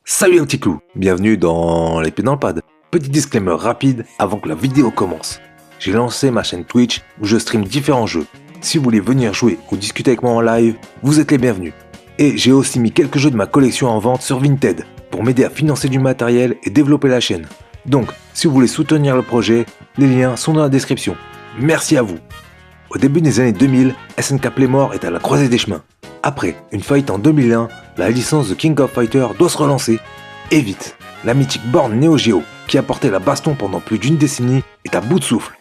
Salut un petit clou, bienvenue dans les pieds dans le pad. Petit disclaimer rapide avant que la vidéo commence. J'ai lancé ma chaîne Twitch où je stream différents jeux. Si vous voulez venir jouer ou discuter avec moi en live, vous êtes les bienvenus. Et j'ai aussi mis quelques jeux de ma collection en vente sur Vinted pour m'aider à financer du matériel et développer la chaîne. Donc, si vous voulez soutenir le projet, les liens sont dans la description. Merci à vous. Au début des années 2000, SNK Playmore est à la croisée des chemins. Après une faillite en 2001, la licence The King of Fighters doit se relancer. Et vite, la mythique borne Neo Geo, qui a porté la baston pendant plus d'une décennie, est à bout de souffle.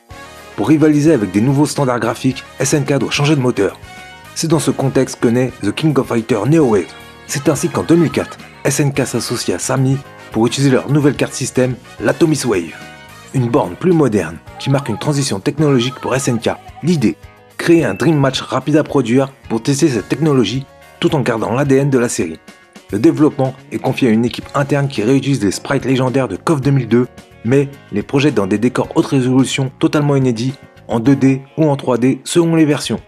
Pour rivaliser avec des nouveaux standards graphiques, SNK doit changer de moteur. C'est dans ce contexte que naît The King of Fighters Neo Wave. C'est ainsi qu'en 2004, SNK s'associe à Sammy pour utiliser leur nouvelle carte système, l'Atomis Wave. Une borne plus moderne qui marque une transition technologique pour SNK. L'idée, créer un Dream Match rapide à produire pour tester cette technologie tout en gardant l'ADN de la série. Le développement est confié à une équipe interne qui réutilise les sprites légendaires de KOF 2002, mais les projette dans des décors haute résolution totalement inédits, en 2D ou en 3D selon les versions.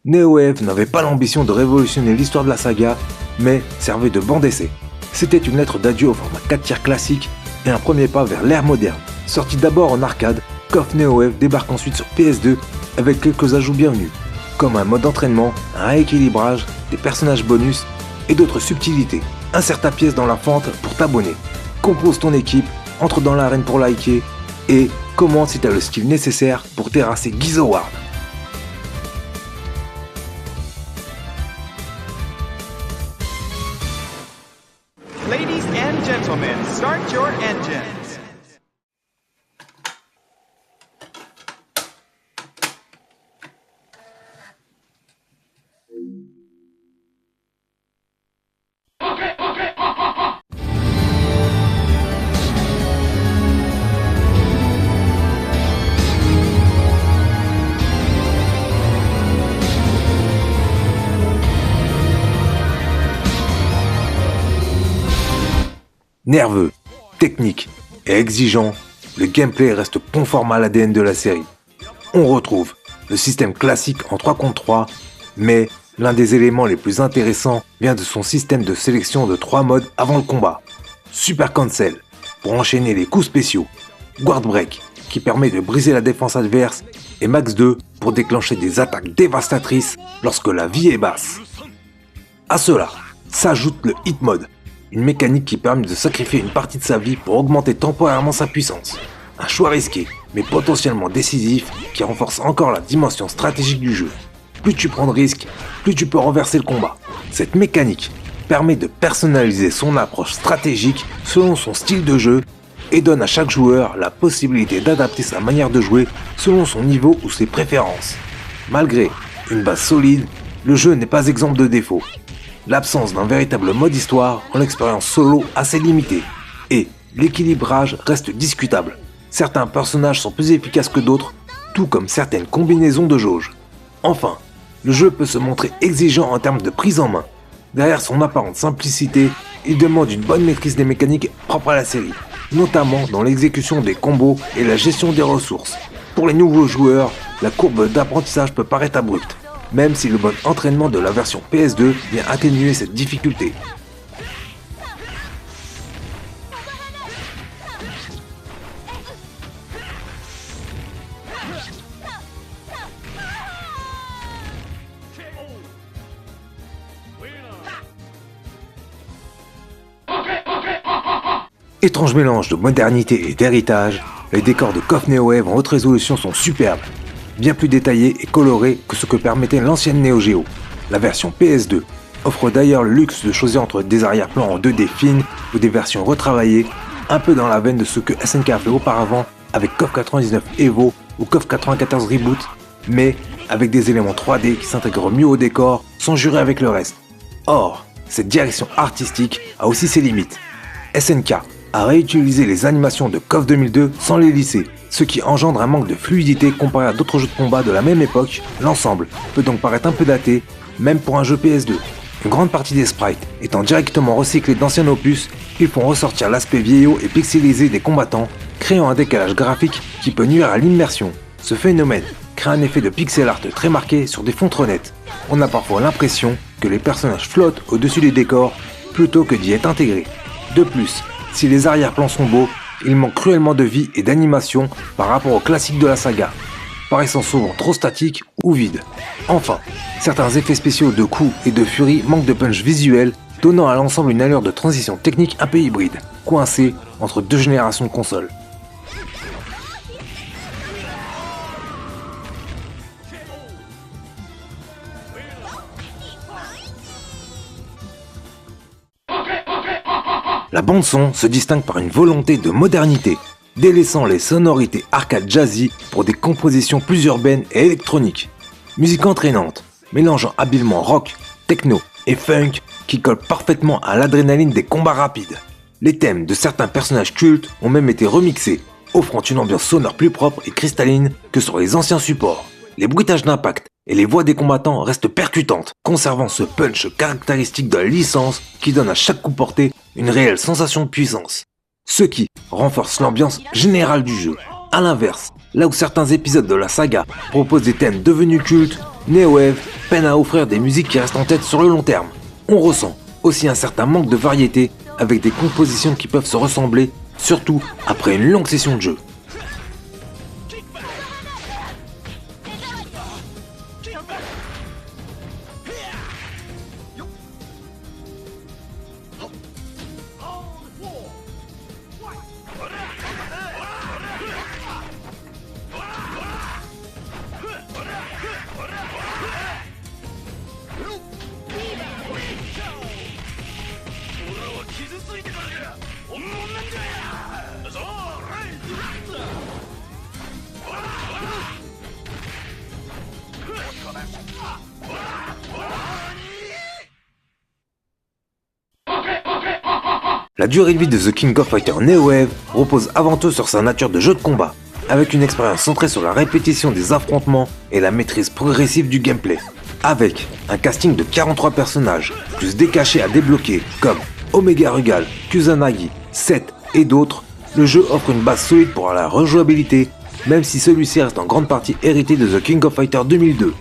Neo Wave n'avait pas l'ambition de révolutionner l'histoire de la saga, mais servait de banc d'essai. C'était une lettre d'adieu au format 4 tiers classique et un premier pas vers l'ère moderne. Sorti d'abord en arcade, KOF Neo Wave débarque ensuite sur PS2 avec quelques ajouts bienvenus, comme un mode d'entraînement, un rééquilibrage, des personnages bonus et d'autres subtilités. Insère ta pièce dans la fente pour t'abonner, compose ton équipe, entre dans l'arène pour liker et commente si tu as le skill nécessaire pour terrasser Gizoward. Ladies and gentlemen, start your engines. Nerveux, technique et exigeant, le gameplay reste conforme à l'ADN de la série. On retrouve le système classique en 3 contre 3, mais l'un des éléments les plus intéressants vient de son système de sélection de 3 modes avant le combat. Super Cancel, pour enchaîner les coups spéciaux. Guard Break, qui permet de briser la défense adverse. Et Max 2, pour déclencher des attaques dévastatrices lorsque la vie est basse. À cela, s'ajoute le Hit Mode, une mécanique qui permet de sacrifier une partie de sa vie pour augmenter temporairement sa puissance. Un choix risqué, mais potentiellement décisif, qui renforce encore la dimension stratégique du jeu. Plus tu prends de risques, plus tu peux renverser le combat. Cette mécanique permet de personnaliser son approche stratégique selon son style de jeu et donne à chaque joueur la possibilité d'adapter sa manière de jouer selon son niveau ou ses préférences. Malgré une base solide, le jeu n'est pas exempt de défauts. L'absence d'un véritable mode histoire rend l'expérience solo assez limitée, et l'équilibrage reste discutable. Certains personnages sont plus efficaces que d'autres, tout comme certaines combinaisons de jauge. Enfin, le jeu peut se montrer exigeant en termes de prise en main. Derrière son apparente simplicité, il demande une bonne maîtrise des mécaniques propres à la série, notamment dans l'exécution des combos et la gestion des ressources. Pour les nouveaux joueurs, la courbe d'apprentissage peut paraître abrupte, même si le mode entraînement de la version PS2 vient atténuer cette difficulté. Étrange mélange de modernité et d'héritage, les décors de KOF Neo Wave en haute résolution sont superbes, bien plus détaillés et colorés que ce que permettait l'ancienne Neo Geo. La version PS2 offre d'ailleurs le luxe de choisir entre des arrière-plans en 2D fines ou des versions retravaillées, un peu dans la veine de ce que SNK a fait auparavant avec KOF 99 Evo ou KOF 94 Reboot, mais avec des éléments 3D qui s'intègrent mieux au décor sans jurer avec le reste. Or, cette direction artistique a aussi ses limites. SNK a réutilisé les animations de KOF 2002 sans les lisser, ce qui engendre un manque de fluidité comparé à d'autres jeux de combat de la même époque. L'ensemble peut donc paraître un peu daté, même pour un jeu PS2. Une grande partie des sprites étant directement recyclés d'anciens opus, ils font ressortir l'aspect vieillot et pixelisé des combattants, créant un décalage graphique qui peut nuire à l'immersion. Ce phénomène crée un effet de pixel art très marqué sur des fonds trop nets. On a parfois l'impression que les personnages flottent au-dessus des décors plutôt que d'y être intégrés. De plus, si les arrière-plans sont beaux, ils manquent cruellement de vie et d'animation par rapport aux classiques de la saga, paraissant souvent trop statiques ou vides. Enfin, certains effets spéciaux de coups et de furie manquent de punch visuel, donnant à l'ensemble une allure de transition technique un peu hybride, coincée entre deux générations de consoles. La bande-son se distingue par une volonté de modernité, délaissant les sonorités arcade jazzy pour des compositions plus urbaines et électroniques. Musique entraînante, mélangeant habilement rock, techno et funk qui colle parfaitement à l'adrénaline des combats rapides. Les thèmes de certains personnages cultes ont même été remixés, offrant une ambiance sonore plus propre et cristalline que sur les anciens supports. Les bruitages d'impact et les voix des combattants restent percutantes, conservant ce punch caractéristique de la licence qui donne à chaque coup porté une réelle sensation de puissance. Ce qui renforce l'ambiance générale du jeu. A l'inverse, là où certains épisodes de la saga proposent des thèmes devenus cultes, Neowave peine à offrir des musiques qui restent en tête sur le long terme. On ressent aussi un certain manque de variété avec des compositions qui peuvent se ressembler, surtout après une longue session de jeu. La durée de vie de The King of Fighters Neowave repose avant tout sur sa nature de jeu de combat, avec une expérience centrée sur la répétition des affrontements et la maîtrise progressive du gameplay. Avec un casting de 43 personnages, plus des cachets à débloquer comme Omega Rugal, Kusanagi, Seth et d'autres, le jeu offre une base solide pour la rejouabilité, même si celui-ci reste en grande partie hérité de The King of Fighters 2002.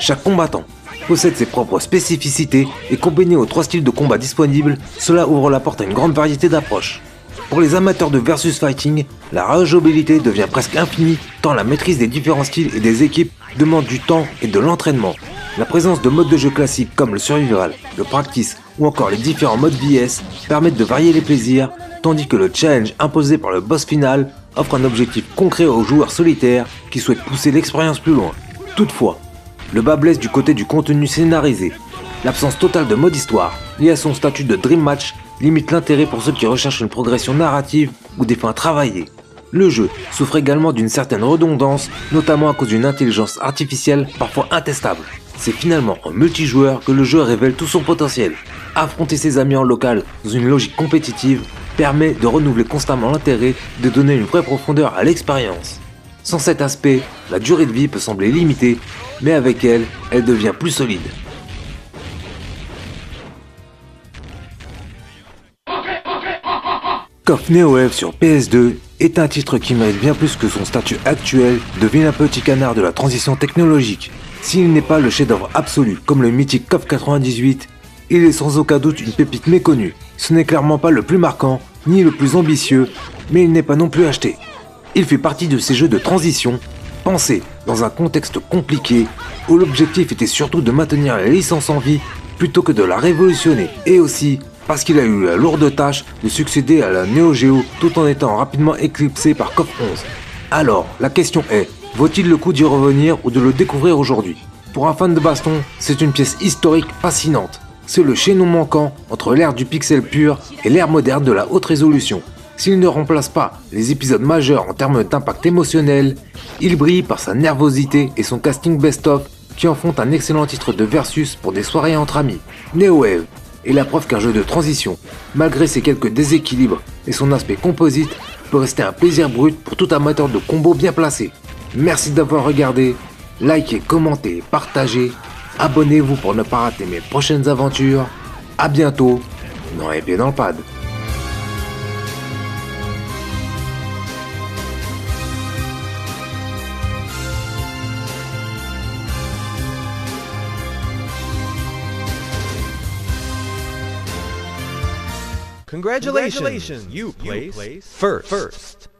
Chaque combattant possède ses propres spécificités et combiné aux 3 styles de combat disponibles, cela ouvre la porte à une grande variété d'approches. Pour les amateurs de versus fighting, la rejouabilité devient presque infinie tant la maîtrise des différents styles et des équipes demande du temps et de l'entraînement. La présence de modes de jeu classiques comme le survival, le practice ou encore les différents modes VS permettent de varier les plaisirs, tandis que le challenge imposé par le boss final offre un objectif concret aux joueurs solitaires qui souhaitent pousser l'expérience plus loin. Toutefois, le bas blesse du côté du contenu scénarisé. L'absence totale de mode histoire, liée à son statut de Dream Match, limite l'intérêt pour ceux qui recherchent une progression narrative ou des fins travaillées. Le jeu souffre également d'une certaine redondance, notamment à cause d'une intelligence artificielle parfois intestable. C'est finalement en multijoueur que le jeu révèle tout son potentiel. Affronter ses amis en local dans une logique compétitive permet de renouveler constamment l'intérêt et de donner une vraie profondeur à l'expérience. Sans cet aspect, la durée de vie peut sembler limitée, mais avec elle, elle devient plus solide. KOF Neowave sur PS2 est un titre qui mérite bien plus que son statut actuel de vilain petit canard de la transition technologique. S'il n'est pas le chef-d'œuvre absolu comme le mythique KOF 98, il est sans aucun doute une pépite méconnue. Ce n'est clairement pas le plus marquant, ni le plus ambitieux, mais il n'est pas non plus acheté. Il fait partie de ces jeux de transition, pensés dans un contexte compliqué, où l'objectif était surtout de maintenir la licence en vie plutôt que de la révolutionner, et aussi parce qu'il a eu la lourde tâche de succéder à la Neo Geo tout en étant rapidement éclipsé par KOF 11. Alors, la question est, vaut-il le coup d'y revenir ou de le découvrir aujourd'hui? Pour un fan de baston, c'est une pièce historique fascinante. C'est le chaînon manquant entre l'ère du pixel pur et l'ère moderne de la haute résolution. S'il ne remplace pas les épisodes majeurs en termes d'impact émotionnel, il brille par sa nervosité et son casting best-of qui en font un excellent titre de versus pour des soirées entre amis. Neowave est la preuve qu'un jeu de transition, malgré ses quelques déséquilibres et son aspect composite, peut rester un plaisir brut pour tout amateur de combos bien placés. Merci d'avoir regardé, likez, commentez, partagez, abonnez-vous pour ne pas rater mes prochaines aventures. A bientôt dans les pieds dans le pad. Congratulations, you placed first.